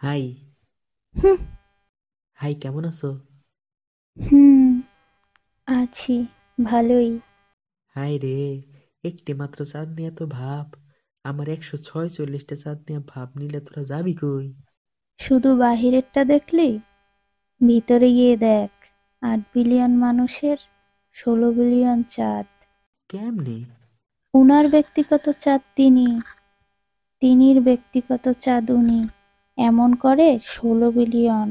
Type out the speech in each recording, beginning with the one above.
High, হুম, high কেমন আছো? হুম, আছি ভালোই। হাই রে, একটি মাত্র চাঁদ নিয়ে তো ভাব। আমার 146টা চাঁদ নিয়ে ভাব নিলে তোরা যাবি কই? শুধু বাহিরেরটা দেখলি, ভিতরে গিয়ে দেখ। 8 বিলিয়ন মানুষের 16 বিলিয়ন চাঁদ। কেমনে? উনার ব্যক্তিগত চাঁদ তিনি, তিনির ব্যক্তিগত চাঁদ উনি, এমন করে 16 বিলিয়ন।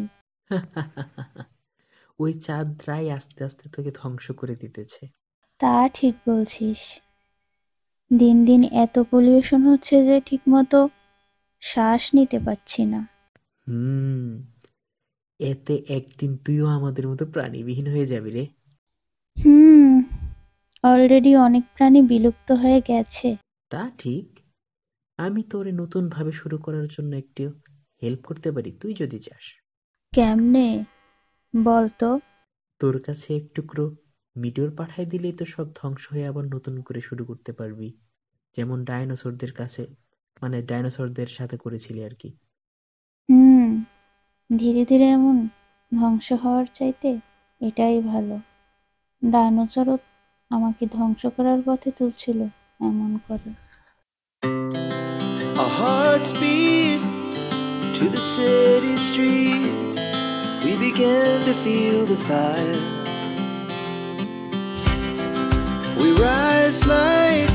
ওই চাঁদরাই আস্তে আস্তে তোকে ধ্বংস করে দিতেছে। তা ঠিক বলছিস। দিন দিন এত পলিউশন হচ্ছে যে ঠিকমতো শ্বাস নিতে পারছি না। হুম, এতে একদিন তুইও আমাদের মতো প্রাণীবিহীন হয়ে যাবি রে। হুম, অলরেডি অনেক প্রাণী বিলুপ্ত হয়ে গেছে। তা ঠিক। আমি তোরে নতুন ভাবে শুরু করার জন্য একটু হেল্প করতে পারি তুই যদি চাস। কেমনে বল তো? তোর কাছে এক টুকরো মিটিওর পাঠাই দিলেই তো সব ধ্বংস হয়ে আবার নতুন করে শুরু করতে পারবি। যেমন ডাইনোসরদের কাছে, মানে ডাইনোসরদের সাথে করেছিলি আর কি। হুম, ধীরে ধীরে এমন ধ্বংস হওয়ার চাইতে এটাই ভালো। ডাইনোসরও আমাকে ধ্বংস করার পথে তুলছিল এমন করে। Our hearts beat to the city streets. We began to feel the fire. We rise like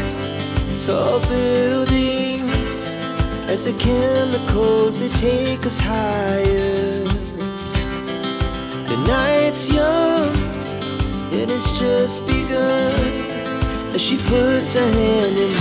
tall buildings as the chemicals they take us higher. The night's young and it's just begun as she puts her hand in